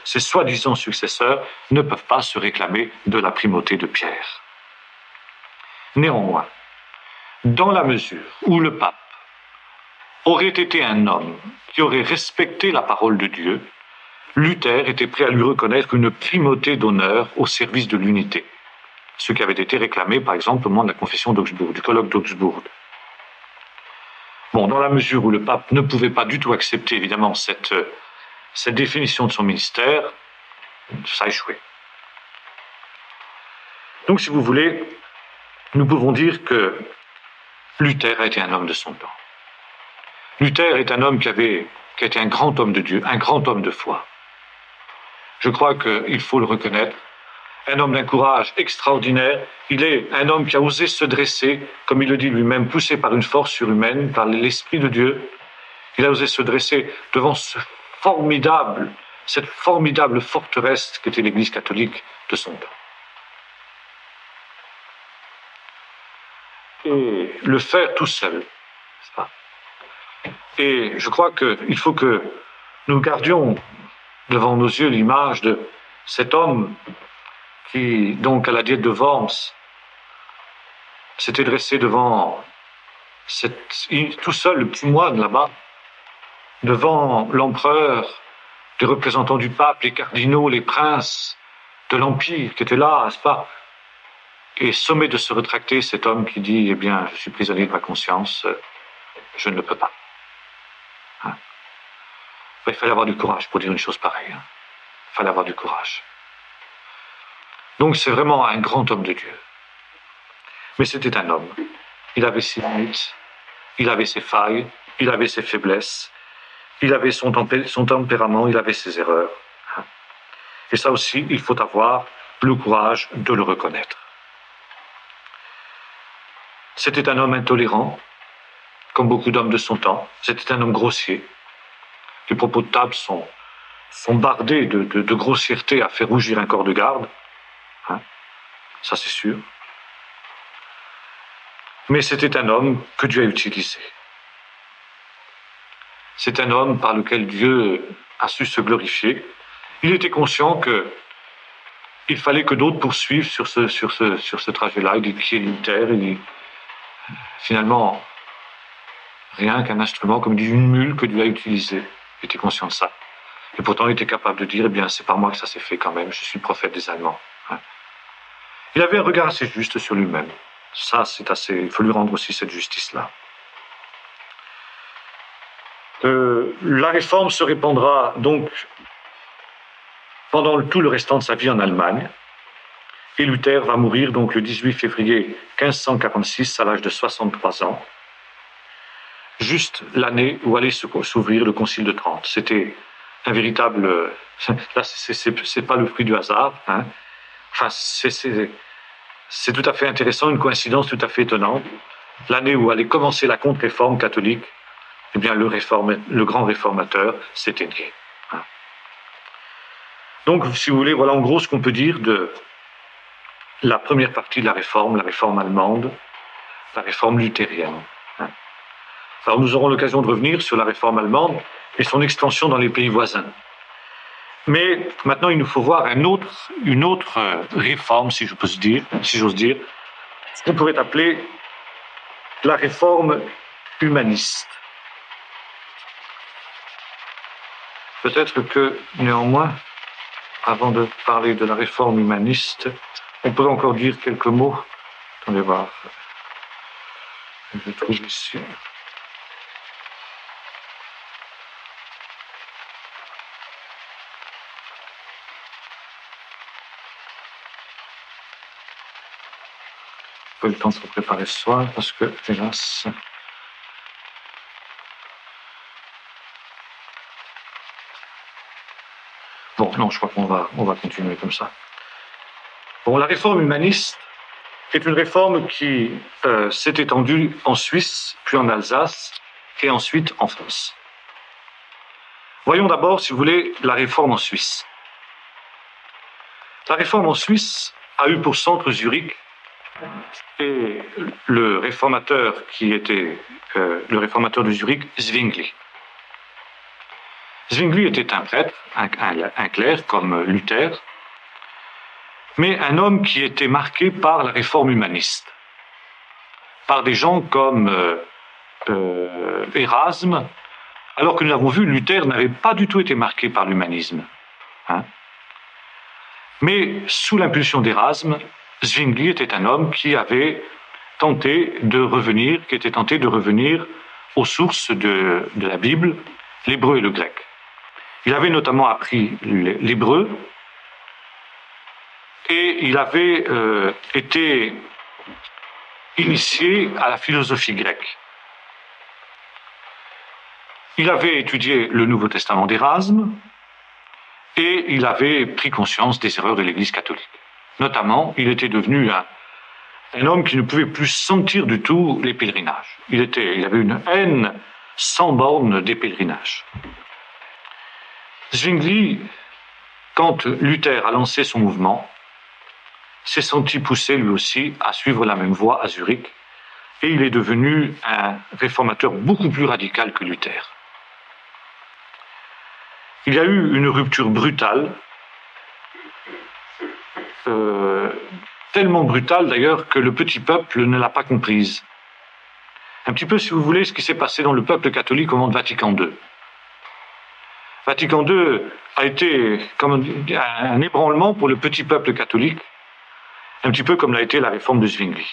ces soi-disant successeurs, ne peuvent pas se réclamer de la primauté de Pierre. Néanmoins, dans la mesure où le pape aurait été un homme qui aurait respecté la parole de Dieu, Luther était prêt à lui reconnaître une primauté d'honneur au service de l'unité, ce qui avait été réclamé par exemple au moment de la confession d'Augsbourg, du colloque d'Augsbourg. Bon, dans la mesure où le pape ne pouvait pas du tout accepter évidemment cette définition de son ministère, ça a échoué. Donc si vous voulez, nous pouvons dire que Luther a été un homme de son temps. Luther est un homme qui a été un grand homme de Dieu, un grand homme de foi. Je crois qu'il faut le reconnaître. Un homme d'un courage extraordinaire. Il est un homme qui a osé se dresser, comme il le dit lui-même, poussé par une force surhumaine, par l'Esprit de Dieu. Il a osé se dresser devant cette formidable forteresse qu'était l'Église catholique de son temps. Et le faire tout seul. Et je crois qu'il faut que nous gardions devant nos yeux l'image de cet homme qui, donc à la diète de Worms, s'était dressé devant tout seul, le petit moine là-bas, devant l'empereur, les représentants du pape, les cardinaux, les princes de l'Empire qui étaient là, n'est-ce pas? Et sommé de se rétracter, cet homme qui dit, eh bien, je suis prisonnier de ma conscience, je ne le peux pas. Hein? Il fallait avoir du courage pour dire une chose pareille. Hein? Il fallait avoir du courage. Donc c'est vraiment un grand homme de Dieu. Mais c'était un homme. Il avait ses limites, il avait ses failles, il avait ses faiblesses, il avait son tempérament, il avait ses erreurs. Hein? Et ça aussi, il faut avoir le courage de le reconnaître. C'était un homme intolérant, comme beaucoup d'hommes de son temps. C'était un homme grossier. Les propos de table sont bardés de grossièreté à faire rougir un corps de garde. Hein? Ça, c'est sûr. Mais c'était un homme que Dieu a utilisé. C'est un homme par lequel Dieu a su se glorifier. Il était conscient qu'il fallait que d'autres poursuivent sur ce trajet-là. Il dit qui est Luther, il dit finalement rien qu'un instrument, comme dit une mule que Dieu a utilisée. Il était conscient de ça. Et pourtant, il était capable de dire, eh bien, c'est par moi que ça s'est fait quand même, je suis le prophète des Allemands. Hein. Il avait un regard assez juste sur lui-même. Ça, c'est assez. Il faut lui rendre aussi cette justice-là. La réforme se répandra donc pendant tout le restant de sa vie en Allemagne. Et Luther va mourir donc le 18 février 1546 à l'âge de 63 ans. juste l'année où allait s'ouvrir le Concile de Trente. C'était un véritable... Là, c'est pas le fruit du hasard. Hein. Enfin, c'est tout à fait intéressant, une coïncidence tout à fait étonnante. L'année où allait commencer la contre-réforme catholique, eh bien, le grand réformateur s'était né. Hein. Donc, si vous voulez, voilà en gros ce qu'on peut dire de la première partie de la réforme allemande, la réforme luthérienne. Hein. Alors, nous aurons l'occasion de revenir sur la réforme allemande et son extension dans les pays voisins. Mais maintenant, il nous faut voir une autre réforme, si j'ose dire, ce qu'on pourrait appeler la réforme humaniste. Peut-être que, néanmoins, avant de parler de la réforme humaniste, on pourrait encore dire quelques mots. Attendez voir. Je trouve ici. Pas eu le temps de se préparer ce soir parce que, hélas. Bon, non, je crois qu'on va continuer comme ça. Bon, la réforme humaniste est une réforme qui s'est étendue en Suisse, puis en Alsace, et ensuite en France. Voyons d'abord, si vous voulez, la réforme en Suisse. La réforme en Suisse a eu pour centre Zurich, et le réformateur le réformateur de Zurich, Zwingli. Zwingli était un prêtre, un clerc comme Luther, mais un homme qui était marqué par la réforme humaniste, par des gens comme Érasme, alors que nous l'avons vu, Luther n'avait pas du tout été marqué par l'humanisme. Hein. Mais sous l'impulsion d'Érasme, Zwingli était un homme qui était tenté de revenir aux sources de la Bible, l'hébreu et le grec. Il avait notamment appris l'hébreu et il avait été initié à la philosophie grecque. Il avait étudié le Nouveau Testament d'Érasme et il avait pris conscience des erreurs de l'Église catholique. Notamment, il était devenu un homme qui ne pouvait plus sentir du tout les pèlerinages. Il avait une haine sans borne des pèlerinages. Zwingli, quand Luther a lancé son mouvement, s'est senti poussé lui aussi à suivre la même voie à Zurich, et il est devenu un réformateur beaucoup plus radical que Luther. Il y a eu une rupture brutale, tellement brutale d'ailleurs que le petit peuple ne l'a pas comprise. Un petit peu, si vous voulez, ce qui s'est passé dans le peuple catholique au moment de Vatican II. Vatican II a été comme un ébranlement pour le petit peuple catholique, un petit peu comme l'a été la réforme de Zwingli.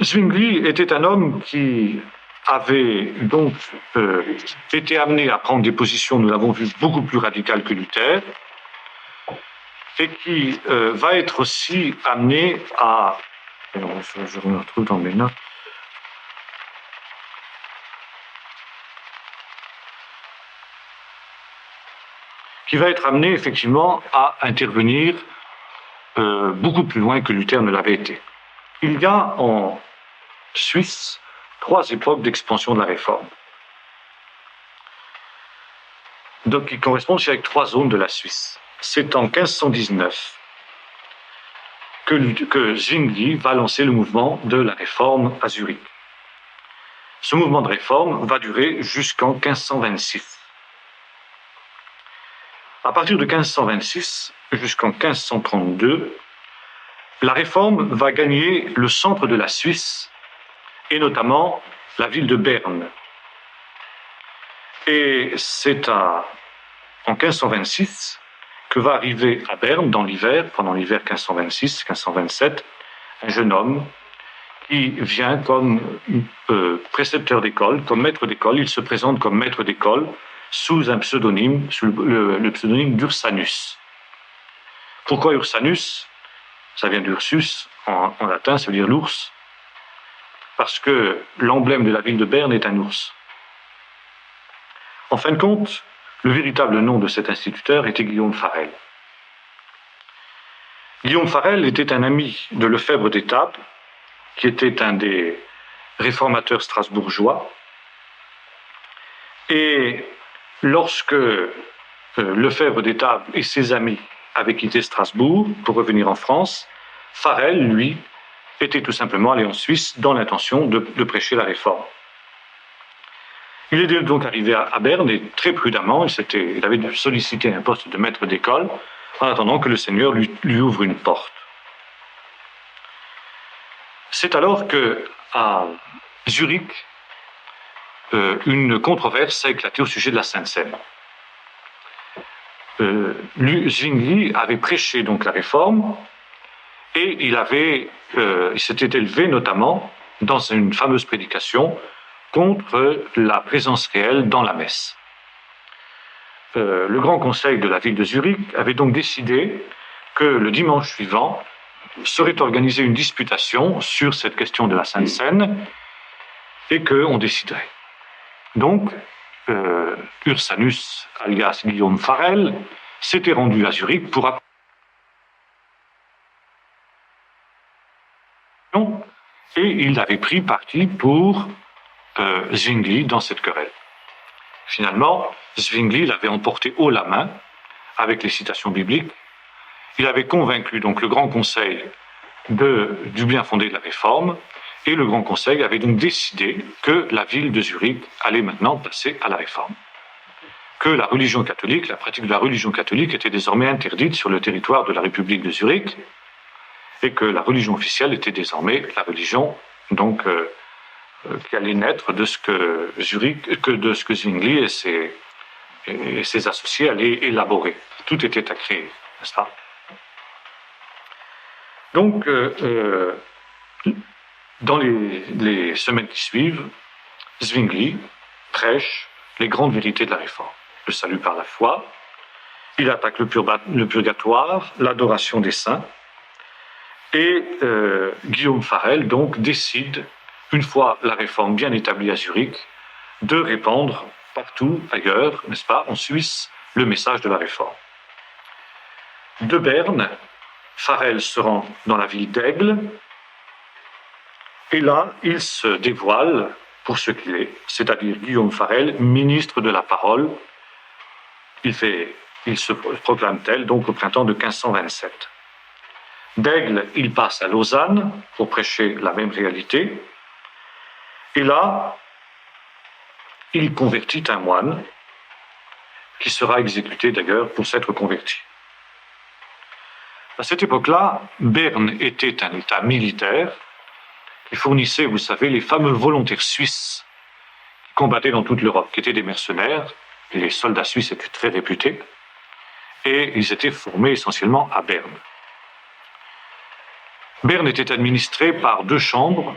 Zwingli était un homme qui avait donc été amené à prendre des positions, nous l'avons vu, beaucoup plus radicales que Luther, et qui va être aussi amené à... Je me retrouve dans mes notes. Qui va être amené effectivement à intervenir beaucoup plus loin que Luther ne l'avait été. Il y a en Suisse 3 époques d'expansion de la réforme, donc qui correspondent aussi avec 3 zones de la Suisse. C'est en 1519 que Zwingli va lancer le mouvement de la réforme à Zurich. Ce mouvement de réforme va durer jusqu'en 1526. À partir de 1526 jusqu'en 1532, la réforme va gagner le centre de la Suisse, et notamment la ville de Berne. Et c'est en 1526 que va arriver à Berne, pendant l'hiver 1526-1527, un jeune homme qui vient comme précepteur d'école, comme maître d'école. Il se présente comme maître d'école sous un pseudonyme, sous le pseudonyme d'Ursanus. Pourquoi Ursanus? Ça vient d'Ursus, en latin, ça veut dire l'ours. parce que l'emblème de la ville de Berne est un ours. En fin de compte, le véritable nom de cet instituteur était Guillaume Farel. Guillaume Farel était un ami de Lefebvre d'Étaples, qui était un des réformateurs strasbourgeois. Et lorsque Lefebvre d'Étaples et ses amis avaient quitté Strasbourg pour revenir en France, Farel, lui, était tout simplement allé en Suisse dans l'intention de prêcher la réforme. Il est donc arrivé à Berne et très prudemment, il avait sollicité un poste de maître d'école en attendant que le Seigneur lui ouvre une porte. C'est alors qu'à Zurich, une controverse a éclaté au sujet de la Sainte Seine. Zwingli avait prêché donc la réforme et il s'était élevé notamment dans une fameuse prédication contre la présence réelle dans la messe. Le Grand Conseil de la ville de Zurich avait donc décidé que le dimanche suivant serait organisée une disputation sur cette question de la Sainte Seine et qu'on déciderait. Donc, Ursanus, alias Guillaume Farel, s'était rendu à Zurich pour et il avait pris parti pour Zwingli dans cette querelle. Finalement, Zwingli l'avait emporté haut la main avec les citations bibliques. Il avait convaincu donc le Grand Conseil du bien fondé de la réforme, et le Grand Conseil avait donc décidé que la ville de Zurich allait maintenant passer à la réforme. Que la religion catholique, la pratique de la religion catholique était désormais interdite sur le territoire de la République de Zurich, et que la religion officielle était désormais la religion donc qui allait naître de ce que Zwingli et ses associés allaient élaborer. Tout était à créer, n'est-ce pas? Donc, dans les semaines qui suivent, Zwingli prêche les grandes vérités de la réforme. Le salut par la foi, il attaque le purgatoire, l'adoration des saints, et Guillaume Farel donc décide, une fois la réforme bien établie à Zurich, de répandre partout ailleurs, n'est-ce pas, en Suisse, le message de la réforme. De Berne, Farel se rend dans la ville d'Aigle, et là, il se dévoile pour ce qu'il est, c'est-à-dire Guillaume Farel, ministre de la parole. Il se proclame tel, donc au printemps de 1527. D'Aigle, il passe à Lausanne pour prêcher la même réalité. Et là, il convertit un moine qui sera exécuté d'ailleurs pour s'être converti. À cette époque-là, Berne était un État militaire qui fournissait, vous savez, les fameux volontaires suisses qui combattaient dans toute l'Europe, qui étaient des mercenaires. Et les soldats suisses étaient très réputés et ils étaient formés essentiellement à Berne. Berne était administré par deux chambres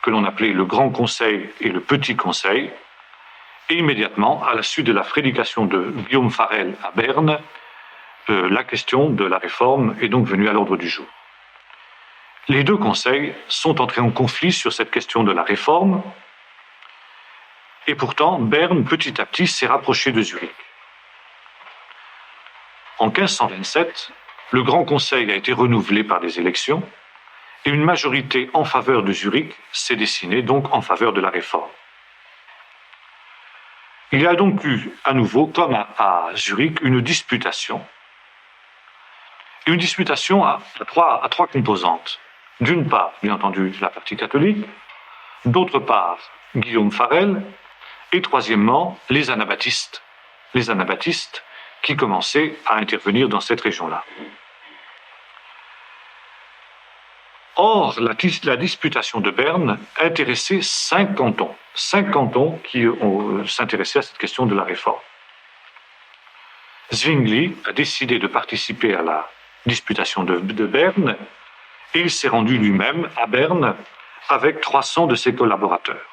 que l'on appelait le Grand Conseil et le Petit Conseil. Et immédiatement, à la suite de la prédication de Guillaume Farel à Berne, la question de la réforme est donc venue à l'ordre du jour. Les deux conseils sont entrés en conflit sur cette question de la réforme, et pourtant Berne, petit à petit, s'est rapproché de Zurich. En 1527, le Grand Conseil a été renouvelé par des élections, et une majorité en faveur de Zurich s'est dessinée donc en faveur de la réforme. Il y a donc eu à nouveau, comme à Zurich, une disputation. Une disputation à trois composantes. D'une part, bien entendu, la partie catholique, d'autre part, Guillaume Farel, et troisièmement, les anabaptistes qui commençaient à intervenir dans cette région-là. Or, la disputation de Berne intéressait 5 cantons qui s'intéressaient à cette question de la réforme. Zwingli a décidé de participer à la disputation de Berne et il s'est rendu lui-même à Berne avec 300 de ses collaborateurs.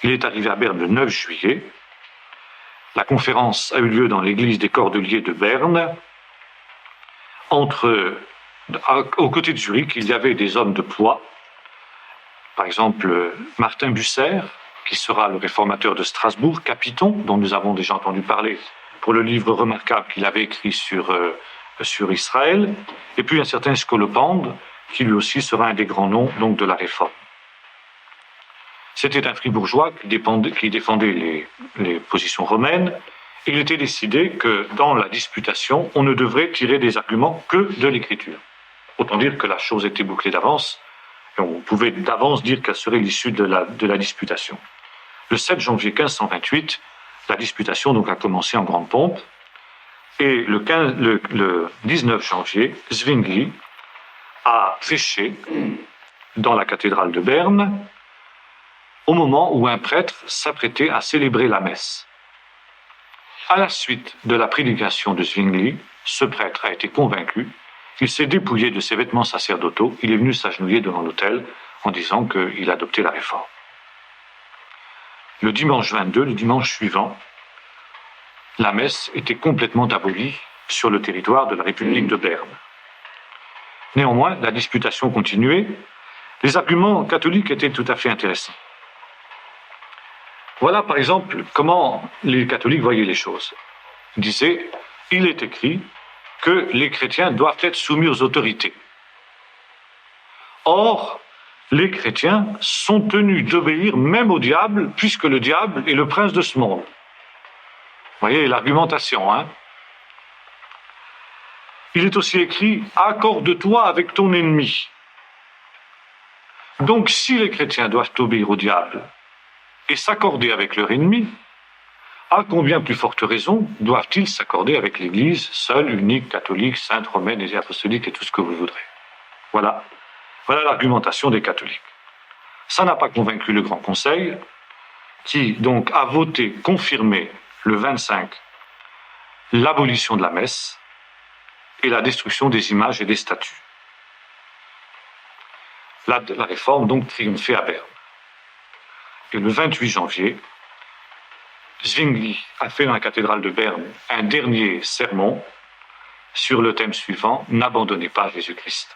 Il est arrivé à Berne le 9 juillet. La conférence a eu lieu dans l'église des Cordeliers de Berne. Aux côtés de Zurich, il y avait des hommes de poids Par exemple, Martin Bucer, qui sera le réformateur de Strasbourg, Capiton, dont nous avons déjà entendu parler pour le livre remarquable qu'il avait écrit sur Israël, et puis un certain Scolopendre, qui lui aussi sera un des grands noms donc, de la Réforme. C'était un fribourgeois qui défendait les positions romaines, et il était décidé que dans la disputation, on ne devrait tirer des arguments que de l'Écriture. Autant dire que la chose était bouclée d'avance, et on pouvait d'avance dire quelle serait l'issue de la disputation. Le 7 janvier 1528, la disputation donc a commencé en grande pompe, et le 19 janvier, Zwingli a prêché dans la cathédrale de Berne au moment où un prêtre s'apprêtait à célébrer la messe. À la suite de la prédication de Zwingli, ce prêtre a été convaincu, il s'est dépouillé de ses vêtements sacerdotaux, il est venu s'agenouiller devant l'autel en disant qu'il adoptait la réforme. Le dimanche 22, le dimanche suivant, la messe était complètement abolie sur le territoire de la République de Berne. Néanmoins, la disputation continuait. Les arguments catholiques étaient tout à fait intéressants. Voilà, par exemple, comment les catholiques voyaient les choses. Ils disaient, il est écrit que les chrétiens doivent être soumis aux autorités. Or, les chrétiens sont tenus d'obéir même au diable, puisque le diable est le prince de ce monde. Vous voyez l'argumentation, hein? Il est aussi écrit « Accorde-toi avec ton ennemi ». Donc, si les chrétiens doivent obéir au diable et s'accorder avec leur ennemi, à combien plus forte raison doivent-ils s'accorder avec l'Église, seule, unique, catholique, sainte, romaine et apostolique et tout ce que vous voudrez. Voilà l'argumentation des catholiques. Ça n'a pas convaincu le Grand Conseil, qui donc a voté, confirmé le 25, l'abolition de la messe et la destruction des images et des statues. La réforme donc triomphait à Berne. Et le 28 janvier, Zwingli a fait dans la cathédrale de Berne un dernier sermon sur le thème suivant « N'abandonnez pas Jésus-Christ.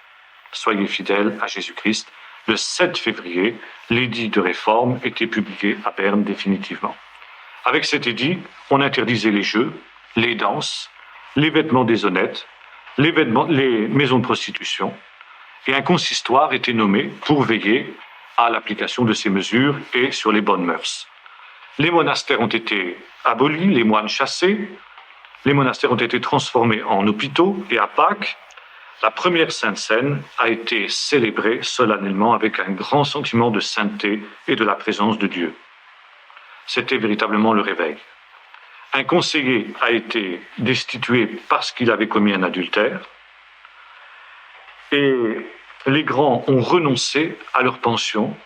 Soyez fidèles à Jésus-Christ ». Le 7 février, l'édit de réforme était publié à Berne définitivement. Avec cet édit, on interdisait les jeux, les danses, les vêtements déshonnêtes, les maisons de prostitution, et un consistoire était nommé pour veiller à l'application de ces mesures et sur les bonnes mœurs. Les monastères ont été abolis, les moines chassés, les monastères ont été transformés en hôpitaux, et à Pâques, la première Sainte Seine a été célébrée solennellement avec un grand sentiment de sainteté et de la présence de Dieu. C'était véritablement le réveil. Un conseiller a été destitué parce qu'il avait commis un adultère, et les grands ont renoncé à leur pension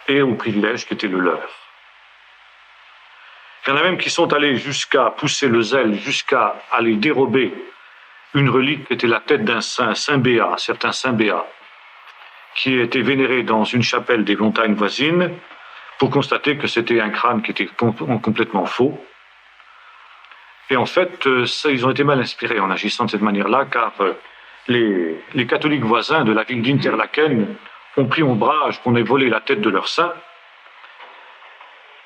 et aux privilèges qui étaient le leur. Il y en a même qui sont allés jusqu'à pousser le zèle, jusqu'à aller dérober une relique qui était la tête d'un Saint Béat, un certain Saint Béat, qui était vénéré dans une chapelle des montagnes voisines, pour constater que c'était un crâne qui était complètement faux. Et en fait, ils ont été mal inspirés en agissant de cette manière-là, car les catholiques voisins de la ville d'Interlaken ont pris ombrage qu'on ait volé la tête de leur saint.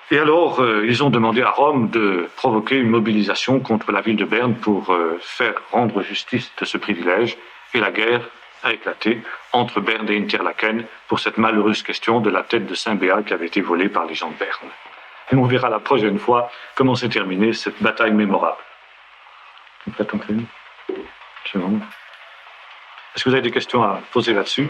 Et alors, ils ont demandé à Rome de provoquer une mobilisation contre la ville de Berne pour faire rendre justice de ce privilège. Et la guerre a éclaté entre Berne et Interlaken pour cette malheureuse question de la tête de Saint Béat qui avait été volée par les gens de Berne. Et on verra la prochaine fois comment s'est terminée cette bataille mémorable. Est-ce que vous avez des questions à poser là-dessus ?